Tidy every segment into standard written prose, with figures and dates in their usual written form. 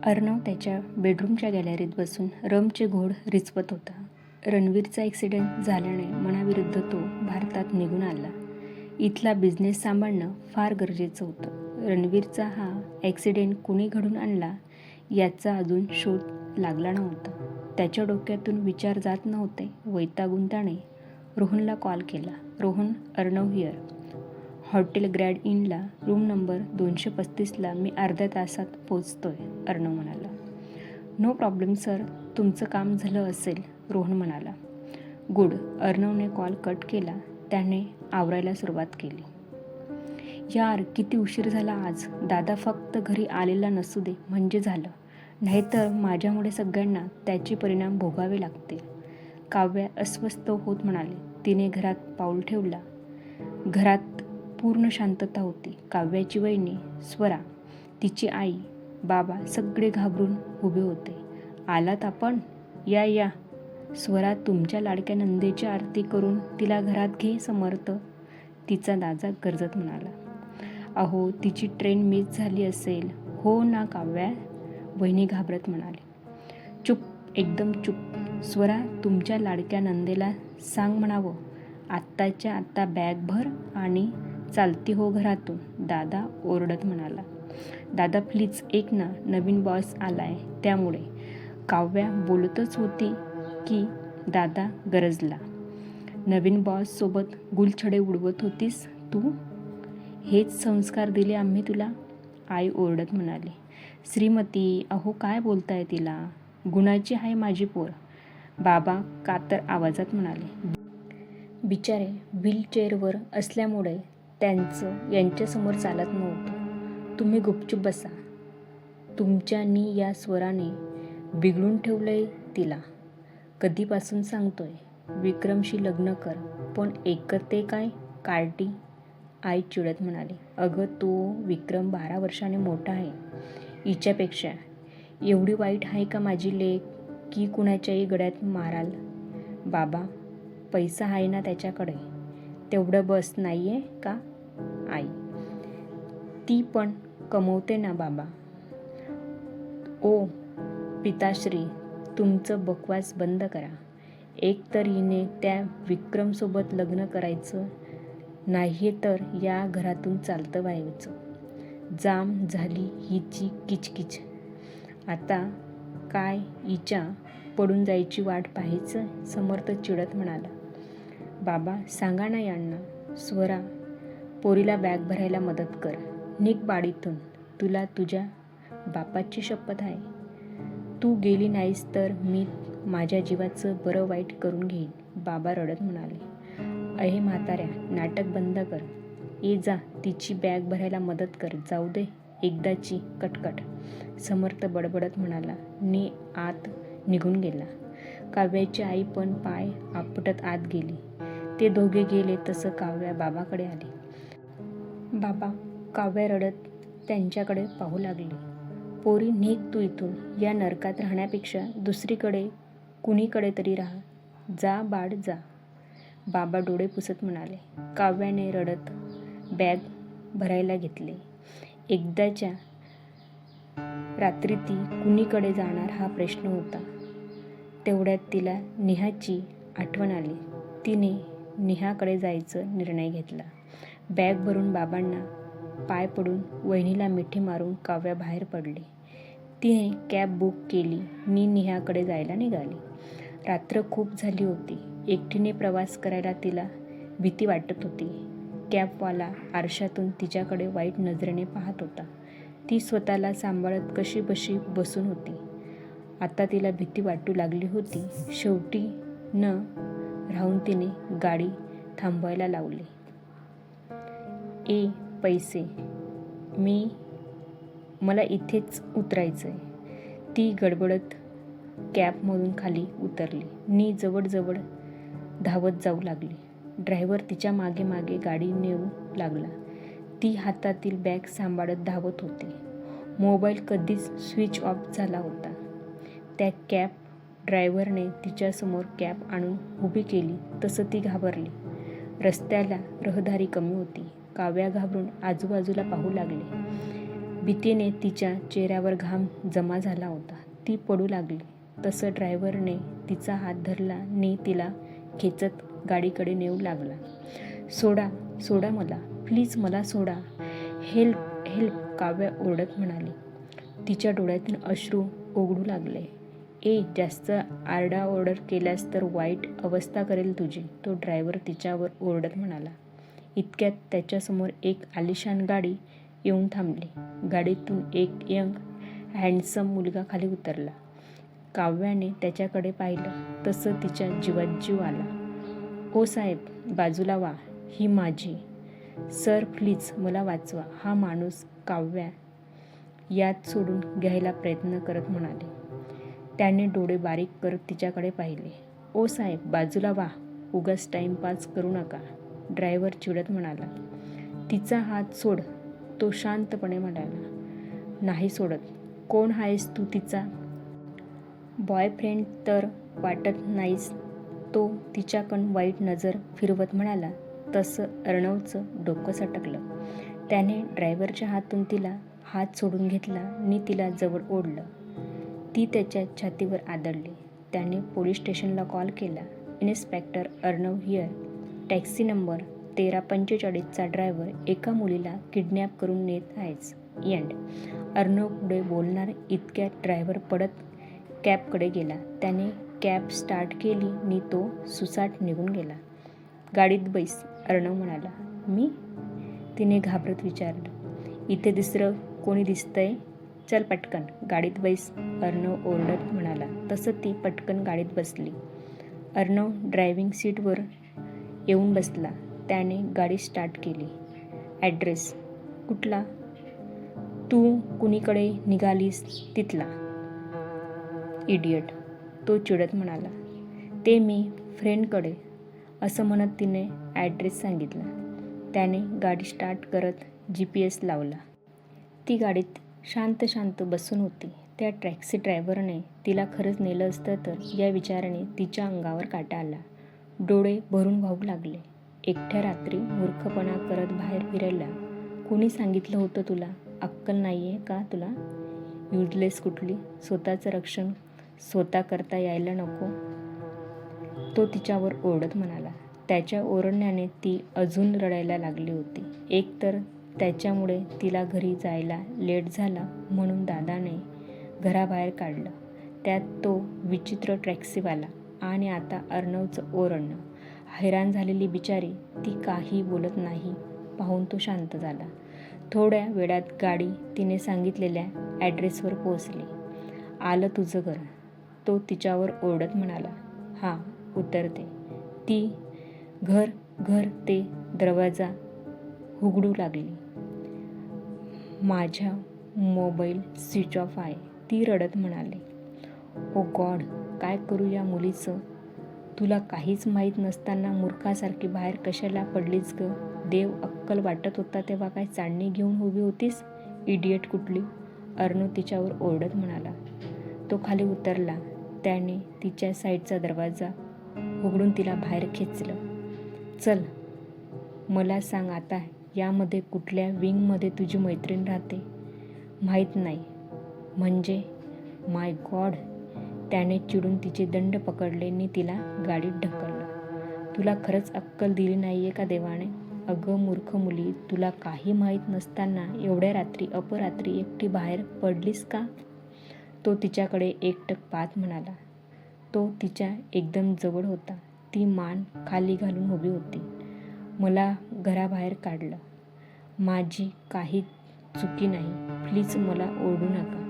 अर्णव त्याच्या बेडरूमच्या गॅलरीत बसून रमचे घोड रिचवत होता. रणवीरचा ॲक्सिडेंट झाल्याने मनाविरुद्ध तो भारतात निघून आला. इथला बिझनेस सांभाळणं फार गरजेचं होतं. रणवीरचा हा ॲक्सिडेंट कुणी घडून आणला याचा अजून शोध लागला नव्हता. त्याच्या डोक्यातून विचार जात नव्हते. वैतागून त्याने रोहनला कॉल केला. Rohan, Arnav here. Hotel Grand इनला रूम नंबर 235ला मी अर्ध्या तासात पोचतोय, अर्णव म्हणाला. नो प्रॉब्लेम सर, तुमचं काम झालं असेल, रोहन म्हणाला. गुड. अर्णवने कॉल कट केला. त्याने आवरायला सुरुवात केली. यार, किती उशीर झाला आज. दादा फक्त घरी आलेला नसू दे म्हणजे झालं, नाहीतर माझ्यामुळे सगळ्यांना त्याचे परिणाम भोगावे लागतील, काव्या अस्वस्थ होत म्हणाली. तिने घरात पाऊल ठेवला. घरात पूर्ण शांतता होती. काव्याची वहिनी स्वरा, तिची आई, बाबा सगळे घाबरून उभे होते. आलात आपण? या या. स्वरा, तुमच्या लाडक्या नंदेची आरती करून तिला घरात घे समर्थ, तिचा दादा गरजत म्हणाला. अहो, तिची ट्रेन मिस झाली असेल. हो ना काव्या, वहिनी घाबरत म्हणाली. चुप, एकदम चुप. स्वरा, तुमच्या लाडक्या नंदेला सांग म्हणावं, आत्ताच्या आत्ता बॅग भर आणि चालती हो घरातून, दादा ओरडत म्हणाला. दादा प्लीज एक ना, नवीन बॉस आलाय त्यामुळे, काव्या बोलतच होती की दादा गरजला. नवीन बॉस सोबत गुलछडे उडवत होतीस तू? हेच संस्कार दिले आम्ही तुला, आई ओरडत म्हणाली. श्रीमती, अहो काय बोलताय तिला, गुणाची आहे माझी पोर, बाबा कातर आवाजात म्हणाले. बिचारे व्हीलचेअरवर असल्यामुळे त्यांचं यांच्यासमोर चालत नव्हतं. तुम्ही गुपचूप बसा. तुमच्यानी या स्वराने बिघडून ठेवलंय तिला. कधीपासून सांगतोय विक्रमशी लग्न कर, पण ऐकते काय कार्टी, आई चिडत म्हणाली. अगं, तो विक्रम 12 वर्षांनी मोठा आहे हिच्यापेक्षा. एवढी वाईट आहे का माझी लेक की कुणाच्याही गळ्यात माराल? बाबा, पैसा आहे ना त्याच्याकडे, तेवढं बस नाहीये का? आई, ती पण कमवते ना बाबा. ओ पिताश्री, तुमचं बकवास बंद करा. एक तर हिने त्या विक्रमसोबत लग्न करायचं, नाही तर या घरातून चालतं व्हायचं. जाम झाली हिची किचकिच. आता काय हिच्या पडून जायची वाट पाहायचं, समर्थ चिडत म्हणाला. बाबा सांगा ना यांना. स्वरा, पोरीला बॅग भरायला मदत कर. निघ बाडीतून, तुला तुझ्या बापाची शपथ आहे. तू गेली नाहीस तर मी माझ्या जीवाचं बरं वाईट करून घेईन, बाबा रडत म्हणाले. अहे म्हाताऱ्या, नाटक बंद कर. ये जा, तिची बॅग भरायला मदत कर. जाऊ दे एकदाची कटकट, समर्थ बडबडत म्हणाला. नी आत निघून गेला. काव्याची आई पण पाय आपटत आत गेली. ते दोघे गेले तसं काव्या बाबाकडे आली. बाबा, काव्या रडत त्यांच्याकडे पाहू लागली. पोरी, निघ तू इथून. या नरकात राहण्यापेक्षा दुसरीकडे कुणीकडे तरी राहा. जा बाळ जा, बाबा डोळे पुसत म्हणाले. काव्याने रडत बॅग भरायला घेतले. एकदाच्या रात्री ती कुणीकडे जाणार हा प्रश्न होता. तेवढ्यात तिला नेहाची आठवण आली. तिने नेहाकडे जायचा निर्णय घेतला. बॅग भरून बाबांना पाय पडून वहिनीला मिठी मारून काव्या बाहेर पडली. तिने कॅब बुक केली नी नेहाकडे जायला निघाली. रात्र खूप झाली होती. एकटीने प्रवास करायला तिला भीती वाटत होती. कॅबवाला आरशातून तिच्याकडे वाईट नजरेने पाहत होता. ती स्वतःला सांभाळत कशीबशी बसून होती. आता तिला भीती वाटू लागली होती. शेवटी न राहून तिने गाडी थांबवायला लावली. पैसे, मला इथेच उतरायचंय. ती गडबडत कॅबमधून खाली उतरली. नी जवळजवळ धावत जाऊ लागली. ड्रायव्हर तिच्या मागे मागे गाडी नेऊ लागला. ती हातातील बॅग सांभाळत धावत होती. मोबाईल कधीच स्विच ऑफ झाला होता. त्या कॅब ड्रायव्हरने तिच्यासमोर कॅब आणून उभी केली तसं ती घाबरली. रस्त्याला रहदारी कमी होती. काव्या घाबरून आजूबाजूला पाहू लागली. भीतीने तिच्या चेहऱ्यावर घाम जमा झाला होता. ती पडू लागली तसं ड्रायव्हरने तिचा हात धरला आणि तिला खेचत गाडीकडे नेऊ लागला. सोडा सोडा मला, प्लीज मला सोडा, हेल्प हेल्प, काव्या ओरडत म्हणाली. तिच्या डोळ्यातून अश्रू ओघळू लागले. जास्त आरडाओरड केल्यास तर वाईट अवस्था करेल तुझी, तो ड्रायव्हर तिच्यावर ओरडत म्हणाला. इतक्यात त्याच्यासमोर एक आलिशान गाडी येऊन थांबली. गाडीतून एक यंग हँडसम मुलगा खाली उतरला. काव्याने त्याच्याकडे पाहिलं तसं तिच्या जीवात जीव आला. ओ साहेब, बाजूला व्हा, ही माझी. सर प्लीज मला वाचवा, हा माणूस, काव्या यात सोडून घ्यायला प्रयत्न करत म्हणाले. त्याने डोळे बारीक करत तिच्याकडे पाहिले. ओ साहेब, बाजूला व्हा, उगाच टाईमपास करू नका, ड्रायव्हर चिडत म्हणाला. तिचा हात सोड, तो शांतपणे म्हणाला. नाही सोडत. कोण आहेस तू तिचा? बॉयफ्रेंड तर वाटत नाहीस, तो तिच्याकडं वाईट नजर फिरवत म्हणाला. तसं अर्णवचं डोकं सटकलं. त्याने ड्रायव्हरच्या हातून तिला हात सोडून घेतला आणि तिला जवळ ओढलं. ती त्याच्या छातीवर आदळली. त्याने पोलीस स्टेशनला कॉल केला. Inspector Arnav here, taxi number 1345चा ड्रायव्हर एका मुलीला किडनॅप करून नेत आहेच. एंड. अर्णव पुढे बोलणार इतक्यात ड्रायव्हर पडत कॅबकडे गेला. त्याने कॅब स्टार्ट केली आणि तो सुसाट निघून गेला. गाडीत बैस, अर्णव म्हणाला. मी? तिने घाबरत विचारलं. इथे दुसरं कोणी दिसतंय? चल पटकन गाडीत बैस, अर्णव ओरडत म्हणाला. तसं ती पटकन गाडीत बसली. अर्णव ड्रायव्हिंग सीटवर येऊन बसला. त्याने गाडी स्टार्ट केली. ॲड्रेस कुठला? तू कुणीकडे निघालीस तिथला. इडियट, तो चिडत म्हणाला. ते मी फ्रेंडकडे, असं म्हणत तिने ॲड्रेस सांगितला. त्याने गाडी स्टार्ट करत GPS लावला. ती गाडीत शांत शांत बसून होती. त्या टॅक्सी ड्रायव्हरने तिला खरंच नेलं असतं तर या विचाराने तिच्या अंगावर काटा आला. डोळे भरून वाहू लागले. एकट्या रात्री मूर्खपणा करत बाहेर फिरायला कोणी सांगितलं होतं तुला? अक्कल नाही आहे का तुला? युजलेस कुठली. स्वतःचं रक्षण स्वतः करता यायला नको, तो तिच्यावर ओरडत म्हणाला. त्याच्या ओरडण्याने ती अजून रडायला लागली होती. एकतर त्याच्यामुळे तिला घरी जायला लेट झाला म्हणून दादाने घराबाहेर काढलं. त्यात तो विचित्र टॅक्सीवाला आणि आता अर्णवचं ओरडणं. हैराण झालेली बिचारी ती काही बोलत नाही पाहून तो शांत झाला. थोड्या वेळात गाडी तिने सांगितलेल्या ॲड्रेसवर पोहोचली. आलं तुझं घर, तो तिच्यावर ओरडत म्हणाला. हां, उतरते. ती घर घर ते दरवाजा उघडू लागली. माझा मोबाईल स्विच ऑफ आहे, ती रडत म्हणाली. ओ गॉड, काय करू या मुलीचं? तुला काहीच माहीत नसताना मूर्खासारखी बाहेर कशाला पडलीस ग? देव, अक्कल वाटत होता तेव्हा काय चाळणी घेऊन उभी होतीस? इडियट कुठली, अर्णव तिच्यावर ओरडत म्हणाला. तो खाली उतरला. त्याने तिच्या साईडचा दरवाजा उघडून तिला बाहेर खेचलं. चल, मला सांग आता, यामध्ये कुठल्या विंगमध्ये तुझी मैत्रीण राहते? माहीत नाही म्हणजे? माय गॉड, त्याने चिडून तिचे दंड पकडले आणि तिला गाडीत ढकललं. तुला खरंच अक्कल दिली नाही आहे का देवाने? अगं मूर्ख मुली, तुला काही माहीत नसताना एवढ्या रात्री अपरात्री एकटी बाहेर पडलीस का? तो तिच्याकडे एकटक पाहत म्हणाला. तो तिच्या एकदम जवळ होता. ती मान खाली घालून उभी होती. मला घराबाहेर काढलं, माझी काही चुकी नाही, प्लीज मला ओरडू नका,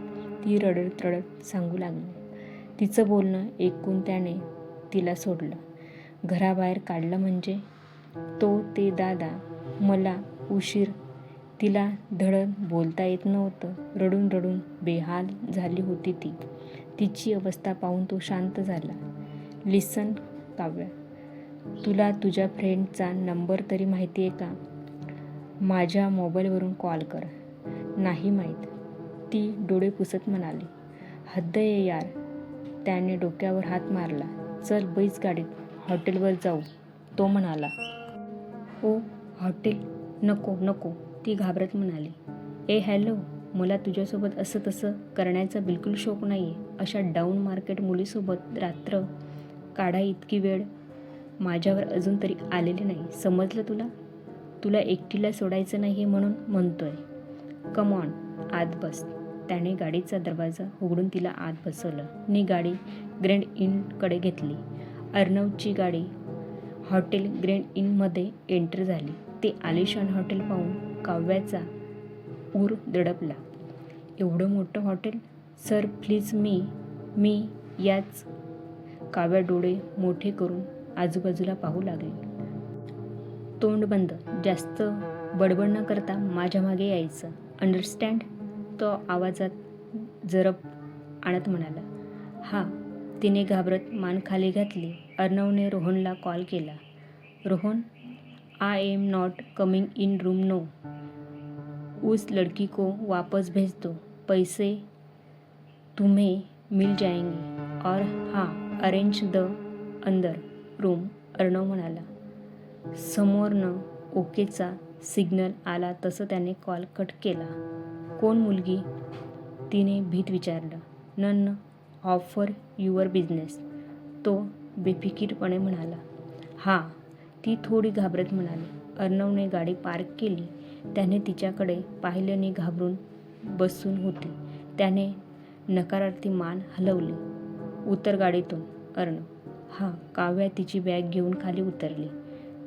ती रडत रडत सांगू लागली. तिचं बोलणं ऐकून त्याने तिला सोडलं. घराबाहेर काढलं म्हणजे? तो ते दादा, मला उशीर. तिला धड बोलता येत नव्हतं. रडून रडून बेहाल झाली होती ती. तिची अवस्था पाहून तो शांत झाला. लिसन काव्या, तुला तुझ्या फ्रेंडचा नंबर तरी माहिती आहे का? माझ्या मोबाईलवरून कॉल कर. नाही माहीत, ती डोळे पुसत म्हणाली. हद्द आहे यार, त्याने डोक्यावर हात मारला. चल बैस गाडीत, हॉटेलवर जाऊ, तो म्हणाला. ओ हॉटेल? नको नको, ती घाबरत म्हणाली. हॅलो, मला तुझ्यासोबत असं तसं करण्याचा बिलकुल शौक नाही आहे. अशा डाऊन मार्केट मुलीसोबत रात्र काढा इतकी वेळ माझ्यावर अजून तरी आलेली नाही. समजलं तुला? तुला एकटीला सोडायचं नाही आहे म्हणून म्हणतोय. कम ऑन, आत बस. त्याने गाडीचा दरवाजा उघडून तिला आत बसवलं. नी गाडी ग्रँड इनकडे घेतली. अर्णवची गाडी हॉटेल ग्रँड इनमध्ये एंटर झाली. ते आलिशान हॉटेल पाहून काव्याचा ऊर दडपला. एवढं मोठं हॉटेल? सर प्लीज, मी याच. काव्या डोळे मोठे करून आजूबाजूला पाहू लागली. तोंड बंद. जास्त बडबड न करता माझ्या मागे यायचं. अंडरस्टँड? तो आवाजात जरब आणत म्हणाला. हा. तिने घाबरत मान खाली घातली. अर्णवने रोहनला कॉल केला. Rohan, I am not coming in room no. उस लड़की को वापस भेज दो. पैसे तुम्हें मिल जाएंगे. और हाँ, अरेंज द अंदर रूम. अर्णव म्हणाला. समोरनं ओकेचा सिग्नल आला तसं त्याने कॉल कट केला. कोण मुलगी? तिने भीत विचारलं. None of your business. तो बेफिकीरपणे म्हणाला. हां. ती थोडी घाबरत म्हणाली. अर्णवने गाडी पार्क केली. त्याने तिच्याकडे पाहिले आणि घाबरून बसून होती. त्याने नकारार्थी मान हलवली. उतर गाडीतून. अर्णव. हा. काव्या तिची बॅग घेऊन खाली उतरली.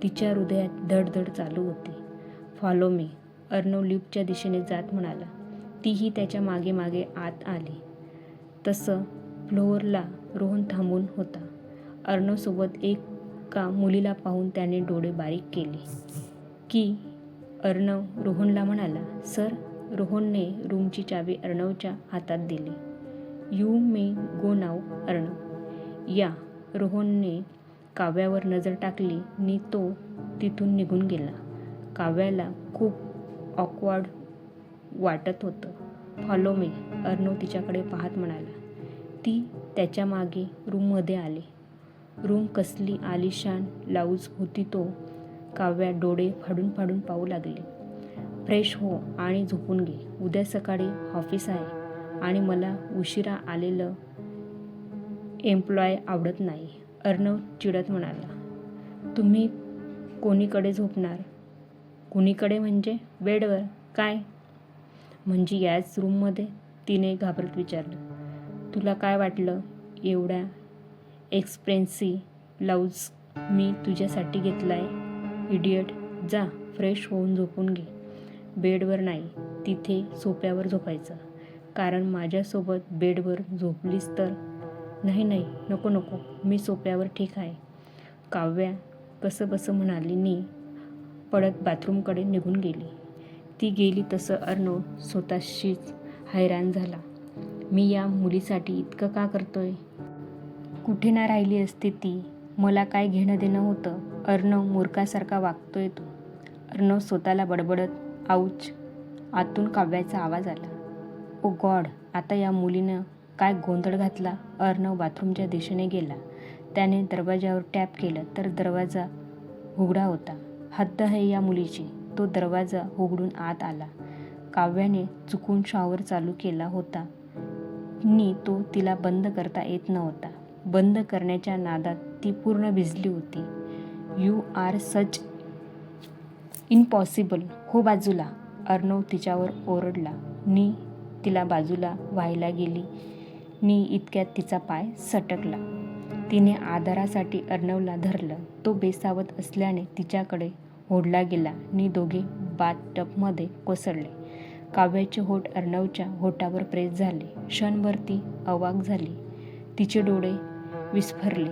तिच्या हृदयात धडधड चालू होती. Follow me. अर्णव लिफ्टच्या दिशेने जात म्हणाला. तीही त्याच्या मागे मागे आत आली. तसं फ्लोअरला रोहन थांबून होता. अर्णवसोबत एका मुलीला पाहून त्याने डोळे बारीक केले. की अर्णव रोहनला म्हणाला. सर. रोहनने रूमची चावी अर्णवच्या हातात दिली. यू मे गो नाव. अर्णव. या. रोहनने काव्यावर नजर टाकली आणि तो तिथून निघून गेला. काव्याला खूप ऑकवर्ड वाटत होतं. Follow me. अर्णव तिच्याकडे पाहत म्हणाला. ती त्याच्या मागे रूममध्ये आली. रूम कसली आलिशान लाऊज होती तो काव्या डोळे फाडून फाडून पाहू लागली. फ्रेश हो आणि झोपून घे. उद्या सकाळी ऑफिस आहे आणि मला उशिरा आलेलं एम्प्लॉय आवडत नाही. अर्णव चिडत म्हणाला. तुम्ही कोणीकडे झोपणार? कुणीकडे म्हणजे? बेडवर. काय म्हणजे याच रूममध्ये? तिने घाबरत विचारलं. तुला काय वाटलं एवढ्या एक्सपेन्सिव्ह ब्लाऊज मी तुझ्यासाठी घेतलाय? इडियट. जा फ्रेश होऊन झोपून घे. बेडवर नाही, तिथे सोफ्यावर झोपायचं. कारण माझ्यासोबत बेडवर झोपलीस तर? नाही नाही, नको नको, मी सोफ्यावर ठीक आहे. काव्या कसंबसं म्हणाली नी पळत बाथरूमकडे निघून गेली. ती गेली तसं अर्णव स्वतःशीच हैराण झाला. मी या मुलीसाठी इतकं का करतोय? कुठे ना राहिली असते ती. मला काय घेणं देणं होतं? अर्णव मूर्खासारखा वागतोय तो. अर्णव स्वतःला बडबडत आऊच. आतून काव्याचा आवाज आला. ओ गॉड, आता या मुलीनं काय गोंधळ घातला? अर्णव बाथरूमच्या दिशेने गेला. त्याने दरवाजावर टॅप केलं तर दरवाजा उघडा होता. हद्द आहे या मुलीची. तो दरवाजा उघडून आत आला. काव्याने चुकून शॉवर चालू केला होता नी तो तिला बंद करता येत नव्हता. बंद करण्याच्या नादात ती पूर्ण भिजली होती. You R such impossible. हो बाजूला. अर्णव तिच्यावर ओरडला नी तिला बाजूला व्हायला गेली नी इतक्यात तिचा पाय सटकला. तिने आधारासाठी अर्णवला धरलं. तो बेसावत असल्याने तिच्याकडे ओढला गेला नी दोघे बाथटबमध्ये कोसळले. काव्याचे होठ अर्णवच्या होठावर प्रेस झाले. क्षणभर ती अवाक झाली. तिचे डोळे विस्फारले.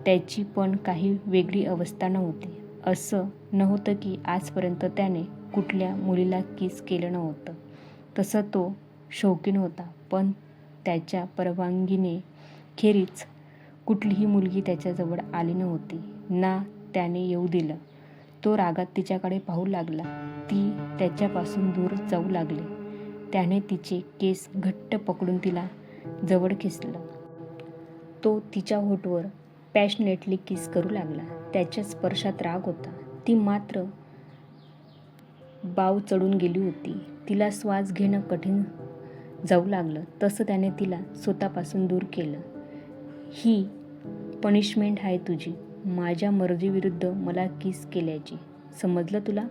त्याची पण काही वेगळी अवस्था नव्हती. असं नव्हतं की आजपर्यंत त्याने कुठल्या मुलीला किस केलं नव्हतं. तसं तो शौकीन होता, पण त्याच्या परवानगीने खेरीज कुठलीही मुलगी त्याच्याजवळ आली नव्हती ना त्याने येऊ दिलं. तो रागात तिच्याकडे पाहू लागला. ती त्याच्यापासून दूर जाऊ लागली. त्याने तिचे केस घट्ट पकडून तिला जवळ खेचलं. तो तिच्या होठवर पॅशनेटली किस करू लागला. त्याच्या स्पर्शात राग होता. ती मात्र बाव चढून गेली होती. तिला श्वास घेणं कठीण जाऊ लागलं. तसं त्याने तिला स्वतःपासून दूर केलं. ही पनिशमेंट आहे तुझी, माझ्या मर्जीविरुद्ध मला किस केल्याची. समजलं तुला?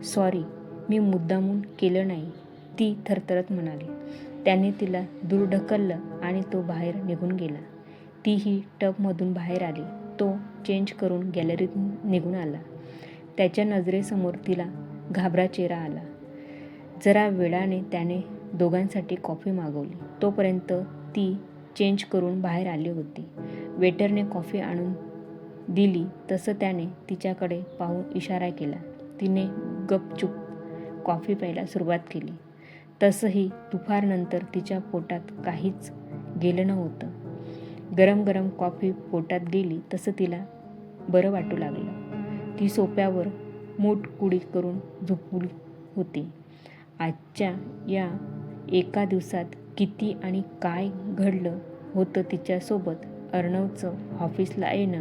सॉरी, मी मुद्दामून केलं नाही, ती थरथरत म्हणाली. त्याने तिला दूर ढकललं आणि तो बाहेर निघून गेला. तीही टबमधून बाहेर आली. तो चेंज करून गॅलरीत निघून आला. त्याच्या नजरेसमोर तिला घाबरा चेहरा आला. जरा वेळाने त्याने दोघांसाठी कॉफी मागवली. तोपर्यंत ती चेंज करून बाहेर आली होती. वेटरने कॉफी आणून दिली तसं त्याने तिच्याकडे पाहून इशारा केला. तिने गपचूप कॉफी प्यायला सुरुवात केली. तसंही दुपारनंतर तिच्या पोटात काहीच गेलं नव्हतं. गरम गरम कॉफी पोटात गेली तसं तिला बरं वाटू लागलं. ती सोफ्यावर मूठकुडी करून झोपली होती. आजच्या या एका दिवसात किती आणि काय घडलं होतं तिच्यासोबत. अर्णवचं ऑफिसला येणं,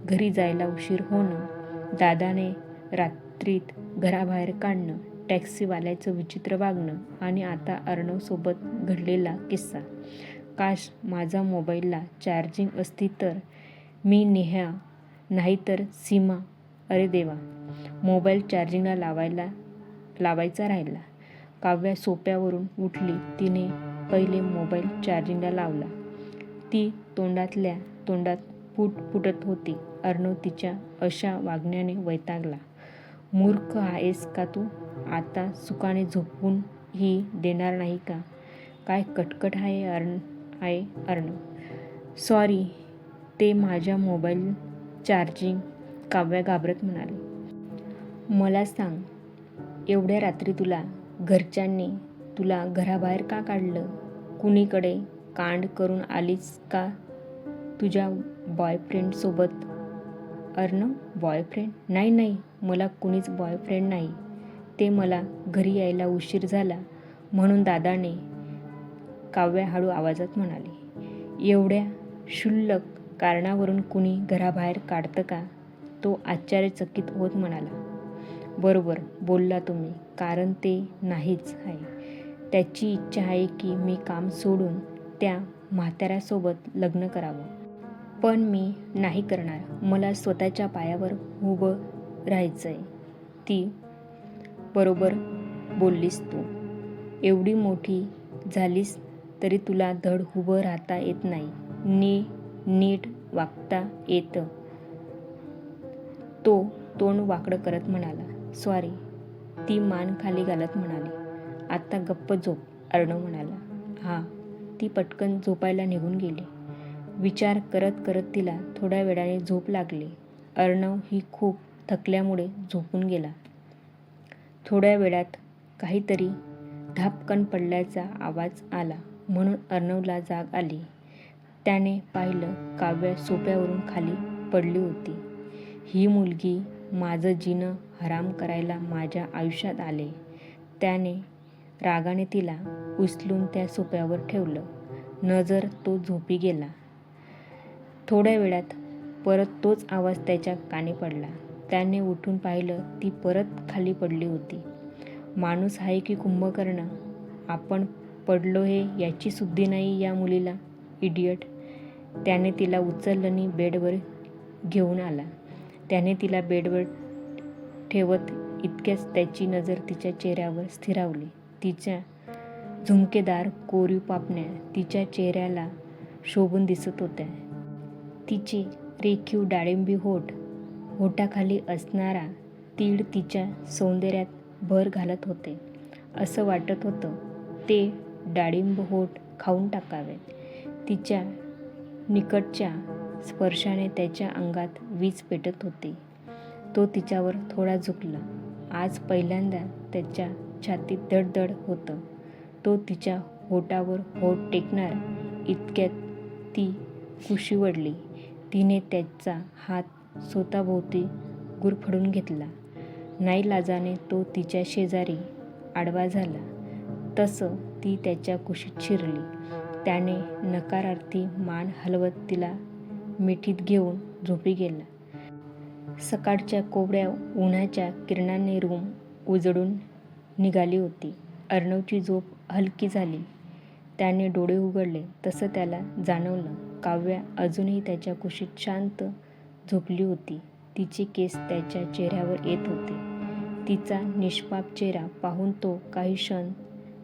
घरी जायला उशीर होणं, दादाने रात्रीत घराबाहेर काढणं, टॅक्सीवाल्याचं विचित्र वागणं आणि आता अर्णवसोबत घडलेला किस्सा. काश माझा मोबाईलला चार्जिंग असती तर. मी नेहा नाहीतर सीमा. अरे देवा, मोबाईल चार्जिंगला लावायचा राहिला. काव्या सोफ्यावरून उठली. तिने पहिले मोबाईल चार्जिंगला लावला. ती तोंडातल्या तोंडात फुटत होती. अर्णव तिच्या अशा वागण्याने वैतागला. मूर्ख आहेस का तू? आता सुखाने झोपूनही देणार नाही का? काय कटकट आहे अर्णव. सॉरी, ते माझ्या मोबाईल चार्जिंग. काव्या घाबरत म्हणाली. मला सांग, एवढ्या रात्री घरच्यांनी तुला घराबाहेर का काढलं? कुणीकडे कांड करून आलीस का तुझ्या बॉयफ्रेंडसोबत? अर्णव, बॉयफ्रेंड? नाही, मला कुणीच बॉयफ्रेंड नाही. ते मला घरी यायला उशीर झाला म्हणून दादाने. काव्या हळू आवाजात म्हणाली. एवढ्या क्षुल्लक कारणावरून कुणी घराबाहेर काढतं का? तो आश्चर्यचकित होत म्हणाला. बरोबर बोलला तुम्ही, कारण ते नाहीच आहे. त्याची इच्छा आहे की मी काम सोडून त्या म्हाताऱ्यासोबत लग्न करावं. पण मी नाही करणार. मला स्वतःच्या पायावर उभं राहायचंय. ती बरोबर बोललीस तू. एवढी मोठी झालीस तरी तुला धड उभं राहता येत नाही, नीट वागता येतं. तो तोंड वाकडं करत म्हणाला. सॉरी, ती मान खाली घालत म्हणाली. आता गप्प झोप, अर्णव म्हणाला. हा. ती पटकन झोपायला निघून गेली. विचार करत करत तिला थोड्या वेळाने झोप लागली. अर्णव ही खूप थकल्यामुळे झोपून गेला. थोड्या वेळात काहीतरी धापकन पडल्याचा आवाज आला म्हणून अर्णवला जाग आली. त्याने पाहिलं, काव्या सोफ्यावरून खाली पडली होती. ही मुलगी माझं जीणं हराम करायला माझ्या आयुष्यात आले. त्याने रागाने तिला उचलून त्या सोफ्यावर ठेवलं. नजर तो झोपी गेला. थोड्या वेळात परत तोच आवाज त्याच्या कानी पडला. त्याने उठून पाहिलं, ती परत खाली पडली होती. माणूस आहे की कुंभकर्ण? आपण पडलो हे याची सुद्धी नाही या मुलीला. इडियट. त्याने तिला उचललं आणि बेडवर घेऊन आला. त्याने तिला बेडवर ठेवत इतक्याच त्याची नजर तिच्या चेहऱ्यावर स्थिरावली. तिच्या झुमकेदार कोरीव पापण्या तिच्या चेहऱ्याला शोभून दिसत होत्या. तिचे रेखीव डाळिंबी होठाखाली असणारा तीळ तिच्या सौंदर्यात भर घालत होते. असं वाटत होतं ते डाळिंब होठ खाऊन टाकावेत. तिच्या निकटच्या स्पर्शाने त्याच्या अंगात वीज पेटत होती. तो तिच्यावर थोडा झुकला. आज पहिल्यांदा त्याच्या छातीत धडधड होतं. तो तिच्या होठावर होठ टेकणार इतक्यात ती कुशीवडली. तिने त्याचा हात स्वतःभोवती गुरफडून घेतला. नाईलाजाने तो तिच्या शेजारी आडवा झाला. तसं ती त्याच्या कुशीत शिरली. त्याने नकारार्थी मान हलवत तिला मिठीत घेऊन झोपी गेला. सकाळच्या कोवळ्या उन्हाच्या किरणांनी रूम उजळून निघाली होती. अर्णवची झोप हलकी झाली. त्याने डोळे उघडले तसं त्याला जाणवलं काव्या अजूनही त्याच्या कुशीत शांत झोपली होती. तिचे केस त्याच्या चेहऱ्यावर येत होते. तिचा निष्पाप चेहरा पाहून तो काही क्षण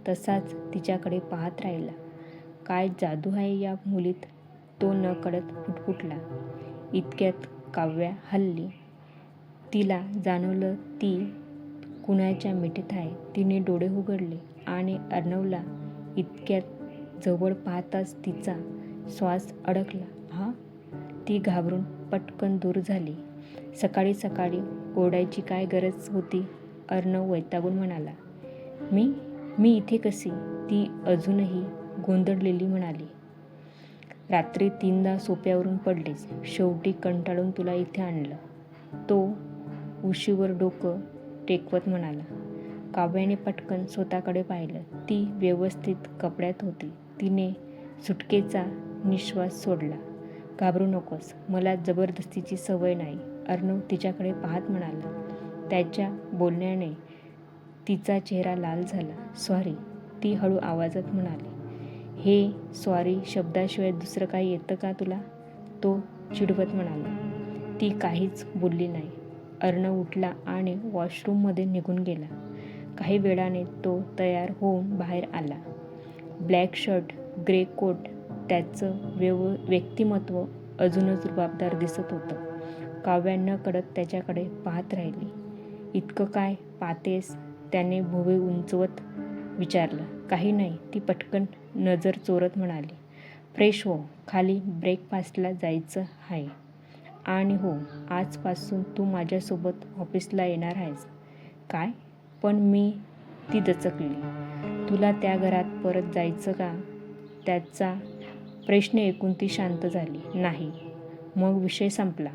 तसाच तिच्याकडे पाहत राहिला. काय जादू आहे या मुलीत, तो नकळत पुटपुटला. इतक्यात काव्या हलली. तिला जाणवलं ती कुणाच्या मिठीत आहे. तिने डोळे उघडले आणि अर्णवला इतक्यात जवळ पाहताच तिचा श्वास अडकला. हा? ती घाबरून पटकन दूर झाली. सकाळी सकाळी ओरडायची काय गरज होती? अर्णव वैतागून म्हणाला. मी इथे कशी? ती अजूनही गोंधळलेली म्हणाली. रात्री 3दा सोफ्यावरून पडलीस. शेवटी कंटाळून तुला इथे आणलं, तो उशीवर डोकं टेकवत म्हणाला. काव्याने पटकन स्वतःकडे पाहिलं. ती व्यवस्थित कपड्यात होती. तिने सुटकेचा निश्वास सोडला. घाबरू नकोस, मला जबरदस्तीची सवय नाही, अर्णव तिच्याकडे पाहत म्हणाला. त्याच्या बोलण्याने तिचा चेहरा लाल झाला. सॉरी, ती हळू आवाजात म्हणाली. हे सॉरी शब्दाशिवाय दुसरं काही येतं का तुला? तो चिडवत म्हणाला. ती काहीच बोलली नाही. अर्णव उठला आणि वॉशरूममध्ये निघून गेला. काही वेळाने तो तयार होऊन बाहेर आला. Black shirt, grey coat. त्याचं व्यक्तिमत्व अजूनच रुबाबदार दिसत होतं. काव्या नकळत त्याच्याकडे पाहत राहिली. इतकं काय पाहतेस? त्याने भुवई उंचवत विचारलं. काही नाही, ती पटकन नजर चोरत म्हणाली. फ्रेश हो, खाली ब्रेकफास्टला जायचं आहे. आणि हो, आजपासून तू माझ्यासोबत ऑफिसला येणार आहेस. काय? पण मी? ती दचकली. तुला त्या घरात परत जायचं का? त्याचा प्रश्न ऐकून ती शांत झाली. नाही. मग विषय संपला.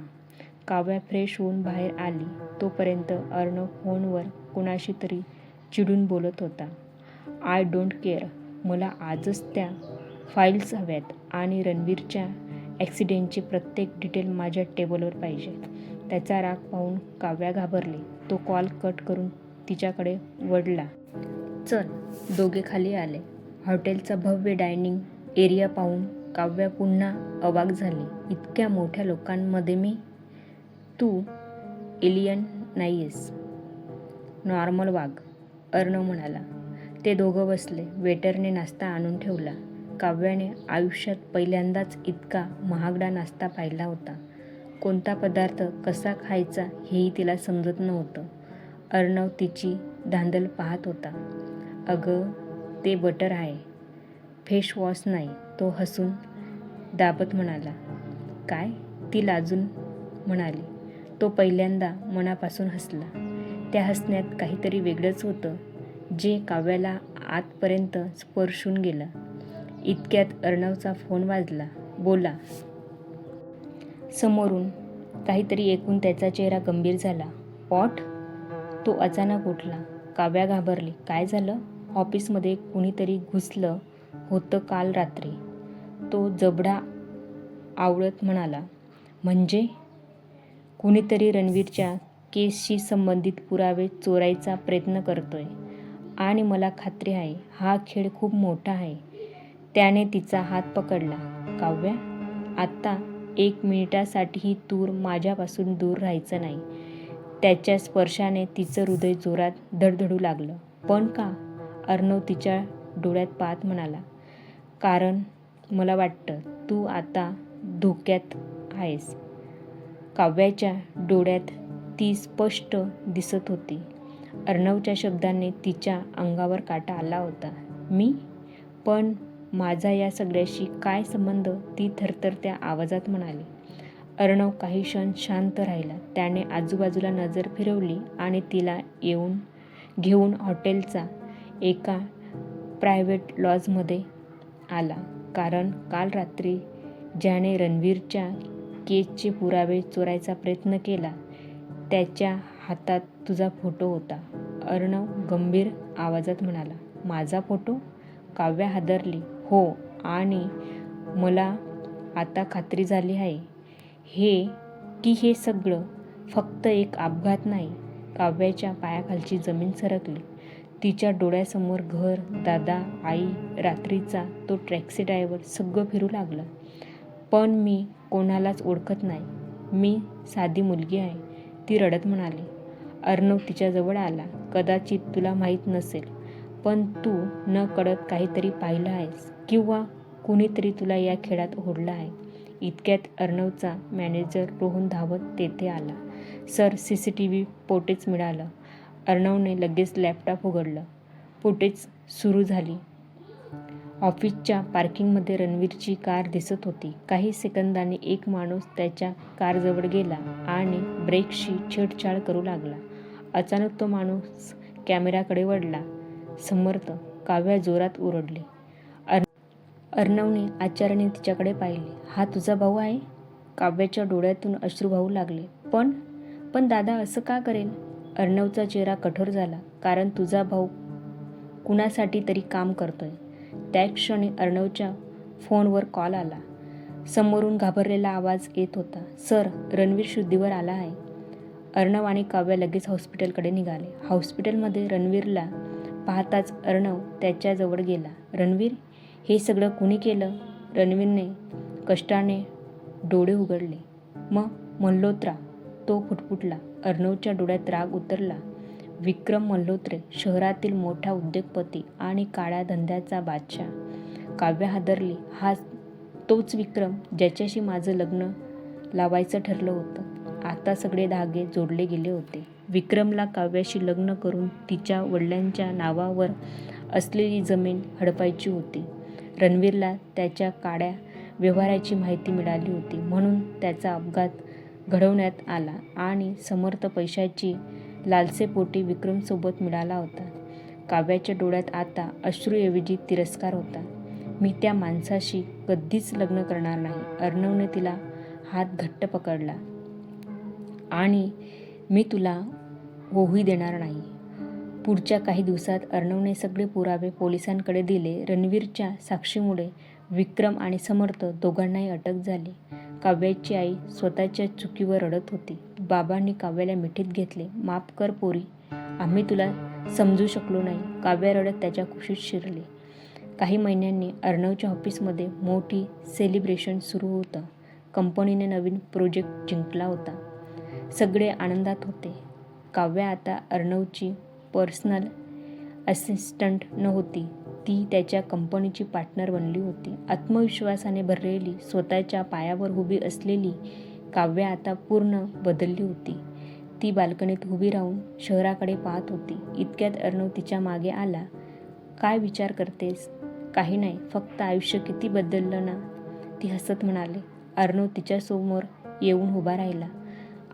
काव्या फ्रेश होऊन बाहेर आली तोपर्यंत अर्णव फोनवर कुणाशी तरी चिडून बोलत होता. आय डोंट केअर, मला आजच त्या फाईल्स हव्यात आणि रणवीरच्या ॲक्सिडेंटची प्रत्येक डिटेल माझ्या टेबलवर पाहिजे. त्याचा राग पाहून काव्या घाबरली. तो कॉल कट करून तिच्याकडे वळला. चल. दोघे खाली आले. हॉटेलचा भव्य डायनिंग एरिया पाहून काव्या पुन्हा अवाक झाली. इतक्या मोठ्या लोकांमध्ये मी? तू एलियन नाहीयेस, नॉर्मल वाघ, अर्णव म्हणाला. ते दोघं बसले. वेटरने नाश्ता आणून ठेवला. काव्याने आयुष्यात पहिल्यांदाच इतका महागडा नाश्ता पाहिला होता. कोणता पदार्थ कसा खायचा हेही तिला समजत नव्हतं. अर्णव तिची धांदल पाहत होता. अगं, ते बटर आहे, फेस वॉश नाही, तो हसून दाबत म्हणाला. काय? ती लाजून म्हणाली. तो पहिल्यांदा मनापासून हसला. त्या हसण्यात काहीतरी वेगळंच होतं जे काव्याला आतपर्यंत स्पर्शून गेलं. इतक्यात अर्णवचा फोन वाजला. बोला. समोरून काहीतरी ऐकून त्याचा चेहरा गंभीर झाला. व्हॉट? तो अचानक उठला. काव्या घाबरली. काय झालं? ऑफिसमध्ये कुणीतरी घुसलं होतं काल रात्री, तो जबडा आवळत म्हणाला. म्हणजे? कुणीतरी रणवीरच्या केसशी संबंधित पुरावे चोरायचा प्रयत्न करतोय आणि मला खात्री आहे हा खेळ खूप मोठा आहे. त्याने तिचा हात पकडला. काव्या, आता 1 मिनिटासाठीही तूर माझ्यापासून दूर राहायचं नाही. त्याच्या स्पर्शाने तिचं हृदय जोरात धडधडू लागलं. पण का? अर्णव तिच्या डोळ्यात पाहत म्हणाला. कारण मला वाटतं तू आता धोक्यात आहेस. काव्याच्या डोळ्यात ती स्पष्ट दिसत होती. अर्णवच्या शब्दांनी तिच्या अंगावर काटा आला होता. मी? पण माझा या सगळ्याशी काय संबंध? ती थरथरत्या आवाजात म्हणाली. अर्णव काही क्षण शांत राहिला. त्याने आजूबाजूला नजर फिरवली आणि तिला घेऊन हॉटेलचा एका प्रायव्हेट लॉजमध्ये आला. कारण काल रात्री ज्याने रणवीरच्या केसचे पुरावे चोरायचा प्रयत्न केला त्याच्या हातात तुझा फोटो होता, अर्णव गंभीर आवाजात म्हणाला. माझा फोटो? काव्या हादरली. हो, आणि मला आता खात्री झाली आहे की हे सगळं फक्त एक अपघात नाही. काव्याच्या पायाखालची जमीन सरकली. तिच्या डोळ्यासमोर घर, दादा, आई, रात्रीचा तो टॅक्सी ड्रायव्हर सगळं फिरू लागलं. पण मी कोणालाच ओळखत नाही. मी साधी मुलगी आहे, ती रडत म्हणाली. अर्णव तिच्याजवळ आला. कदाचित तुला माहीत नसेल, पण तू न कळत काहीतरी पाहिलं आहेस किंवा कुणीतरी तुला या खेळात ओढलं आहे. इतक्यात अर्णवचा मॅनेजर रोहन धावत तेथे आला. सर, CCTV फुटेज मिळालं. अर्णवने लगेच लॅपटॉप उघडलं. फुटेज सुरू झाली. ऑफिसच्या पार्किंगमध्ये रणवीरची कार दिसत होती. काही सेकंदांनी एक माणूस त्याच्या कारजवळ गेला आणि ब्रेकशी छेडछाड करू लागला. अचानक तो माणूस कॅमेऱ्याकडे वळला. समर्थ, काव्या जोरात ओरडली. अर्णवने आश्चर्याने तिच्याकडे पाहिले. हा तुझा भाऊ आहे? काव्याच्या डोळ्यातून अश्रू वाहू लागले. पण दादा असं का करेल? अर्णवचा चेहरा कठोर झाला. कारण तुझा भाऊ कुणासाठी तरी काम करतोय. त्या क्षणी अर्णवच्या फोनवर कॉल आला. समोरून घाबरलेला आवाज येत होता. सर, रणवीर शुद्धीवर आला आहे. अर्णव आणि काव्या लगेच हॉस्पिटलकडे निघाले. हॉस्पिटलमध्ये रणवीरला पाहताच अर्णव त्याच्याजवळ गेला. रणवीर, हे सगळं कुणी केलं? रणवीरने कष्टाने डोळे उघडले. मल्होत्रा, तो फुटफुटला. अर्णवच्या डोळ्यात राग उतरला. विक्रम मल्होत्रे, शहरातील मोठा उद्योगपती आणि काळ्या धंद्याचा बादशाह. काव्या हादरली. हा तोच विक्रम ज्याच्याशी माझं लग्न लावायचं ठरलं होतं. आता सगळे धागे जोडले गेले होते. विक्रमला काव्याशी लग्न करून तिच्या वडिलांच्या नावावर असलेली जमीन हडपायची होती. रणवीरला त्याच्या काळ्या व्यवहाराची माहिती मिळाली होती, म्हणून त्याचा अपघात घडवण्यात आला आणि समर्थ पैशाची लालसेपोटी विक्रमसोबत मिळाला होता. काव्याच्या डोळ्यात आता अश्रूऐवजी तिरस्कार होता. मी त्या माणसाशी कधीच लग्न करणार नाही. अर्णवने तिला हात घट्ट पकडला. आणि मी तुला होऊही देणार नाही. पुढच्या काही दिवसात अर्णवने सगळे पुरावे पोलिसांकडे दिले. रणवीरच्या साक्षीमुळे विक्रम आणि समर्थ दोघांनाही अटक झाली. काव्याची आई स्वतःच्या चुकीवर रडत होती. बाबांनी काव्याला मिठीत घेतले. माफ कर पोरी, आम्ही तुला समजू शकलो नाही. काव्या रडत त्याच्या कुशीत शिरली. काही महिन्यांनी अर्णवच्या ऑफिसमध्ये मोठी सेलिब्रेशन सुरू होतं. कंपनीने नवीन प्रोजेक्ट जिंकला होता. सगळे आनंदात होते. काव्या आता अर्णवची पर्सनल असिस्टंट नव्हती, ती त्याच्या कंपनीची पार्टनर बनली होती. आत्मविश्वासाने भरलेली, स्वतःच्या पायावर उभी असलेली काव्या आता पूर्ण बदलली होती. ती बाल्कनीत उभी राहून शहराकडे पाहत होती. इतक्यात अर्णव तिच्या मागे आला. काय विचार करतेस? काही नाही, फक्त आयुष्य किती बदललं ना, ती हसत म्हणाली. अर्णव तिच्यासमोर येऊन उभा राहिला.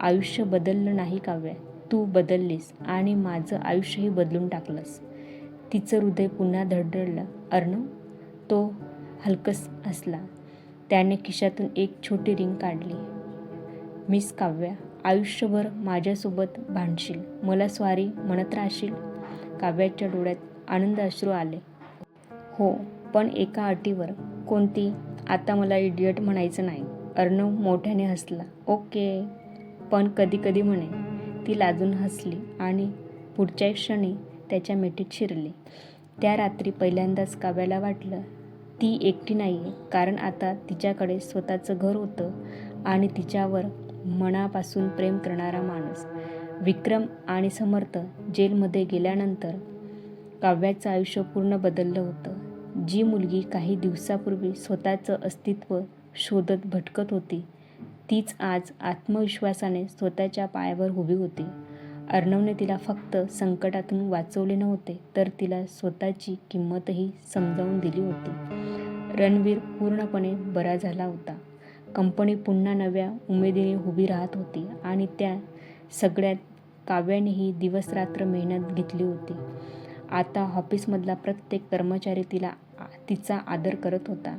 आयुष्य बदललं नाही काव्या, तू बदललीस आणि माझं आयुष्यही बदलून टाकलंस. तिचं हृदय पुन्हा धडधडलं. अर्णव, तो हलकस हसला. त्याने खिशातून एक छोटी रिंग काढली. मिस काव्या, आयुष्यभर माझ्यासोबत भांडशील, मला स्वारी म्हणत राहशील? काव्याच्या डोळ्यात आनंद अश्रू आले. हो, पण एका अटीवर. कोणती? आता मला इडियट म्हणायचं नाही. अर्णव मोठ्याने हसला. ओके, पण कधी कधी म्हणे. ती लाजून हसली आणि पुढच्या क्षणी त्याच्या मिठीत शिरली. त्या रात्री पहिल्यांदाच काव्याला वाटलं ती एकटी नाही आहे, कारण आता तिच्याकडे स्वतःचं घर होतं आणि तिच्यावर मनापासून प्रेम करणारा माणूस. विक्रम आणि समर्थ जेलमध्ये गेल्यानंतर काव्याचं आयुष्य पूर्ण बदललं होतं. जी मुलगी काही दिवसापूर्वी स्वतःचं अस्तित्व शोधत भटकत होती, तीच आज आत्मविश्वासाने स्वतःच्या पायावर उभी होती. अर्णवने तिला फक्त संकटातून वाचवले नव्हते, तर तिला स्वतःची किंमतही समजावून दिली होती. रणवीर पूर्णपणे बरा झाला होता. कंपनी पुन्हा नव्या उमेदीने उभी राहत होती आणि त्या सगळ्यात काव्यानेही दिवसरात्र मेहनत घेतली होती. आता ऑफिसमधला प्रत्येक कर्मचारी तिचा आदर करत होता.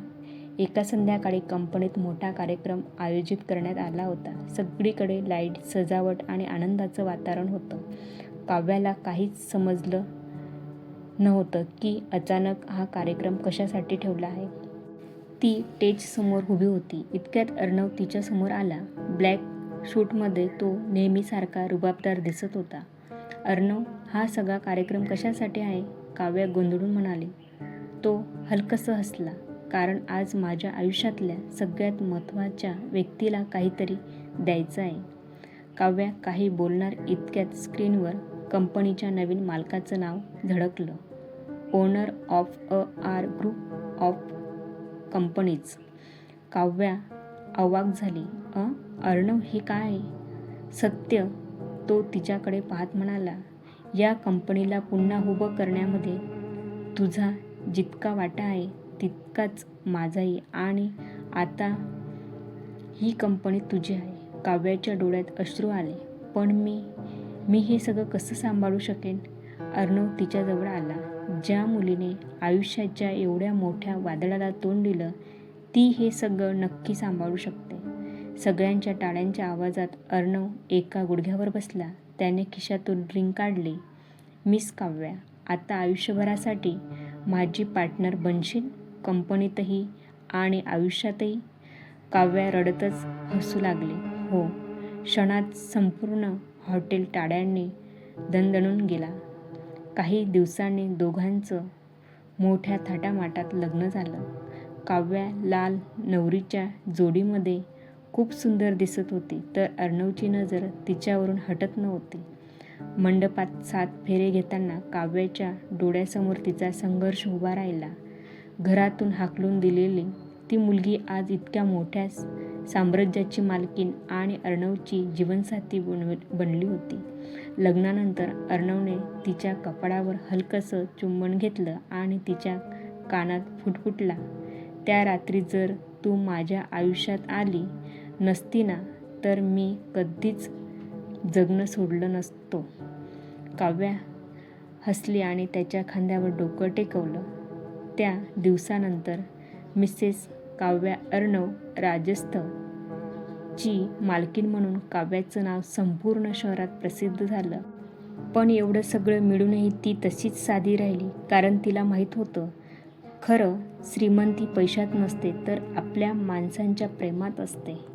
एका संध्याकाळी कंपनीत मोठा कार्यक्रम आयोजित करण्यात आला होता. सगळीकडे लाईट, सजावट आणि आनंदाचं वातावरण होतं. काव्याला काहीच समजलं नव्हतं की अचानक हा कार्यक्रम कशासाठी ठेवला आहे. ती स्टेजसमोर उभी होती. इतक्यात अर्णव तिच्यासमोर आला. ब्लॅक सूटमध्ये तो नेहमीसारखा रुबाबदार दिसत होता. अर्णव, हा सगळा कार्यक्रम कशासाठी आहे? काव्या गोंधळून म्हणाली. तो हलकसं हसला. कारण आज माझ्या आयुष्यातल्या सगळ्यात महत्त्वाच्या व्यक्तीला काहीतरी द्यायचं आहे. काव्या काही बोलणार इतक्यात स्क्रीनवर कंपनीच्या नवीन मालकाचं नाव झळकलं. Owner of R group of companies. Kavya अवाक झाली. अर्णव हे काय? सत्य. तो तिच्याकडे पाहत म्हणाला. या कंपनीला पुन्हा उभं करण्यामध्ये तुझा जितका वाटा आहे तितकाच माझाही. आणि आता ही कंपनी तुझी आहे. काव्याच्या डोळ्यात अश्रू आले. पण मी हे सगळं कसं सांभाळू शकेन? अर्णव तिच्याजवळ आला. ज्या मुलीने आयुष्याच्या एवढ्या मोठ्या वादळाला तोंड दिलं ती हे सगळं नक्की सांभाळू शकते. सगळ्यांच्या टाळ्यांच्या आवाजात अर्णव एका गुडघ्यावर बसला. त्याने खिशातून रिंग काढली. मिस काव्या, आता आयुष्यभरासाठी माझी पार्टनर बनशील? कंपनीतही आणि आयुष्यातही? काव्या रडतच हसू लागली. हो. क्षणात संपूर्ण हॉटेल टाळ्यांनी दणदणून गेला. काही दिवसांनी दोघांचं मोठ्या थाटामाटात लग्न झालं. काव्या लाल नवरीच्या जोडीमध्ये खूप सुंदर दिसत होती, तर अर्णवची नजर तिच्यावरून हटत नव्हती. मंडपात 7 फेरे घेताना काव्याच्या डोळ्यासमोर तिचा संघर्ष उभा राहिला. घरातून हाकलून दिलेली ती मुलगी आज इतक्या मोठ्या साम्राज्याची मालकीण आणि अर्णवची जीवनसाथी बनली होती. लग्नानंतर अर्णवने तिच्या कपाळावर हलकंसं चुंबन घेतलं आणि तिच्या कानात फुटफुटला. त्या रात्री जर तू माझ्या आयुष्यात आली नसती ना तर मी कधीच जगणं सोडलं नसतो. काव्या हसली आणि त्याच्या खांद्यावर डोकं टेकवलं. त्या दिवसानंतर मिसेस काव्या अर्णव राजस्थ ची मालकीण म्हणून काव्याचं नाव संपूर्ण शहरात प्रसिद्ध झालं. पण एवढं सगळं मिळूनही ती तशीच साधी राहिली. कारण तिला माहीत होतं, खरं श्रीमंती पैशात नसते तर आपल्या माणसांच्या प्रेमात असते.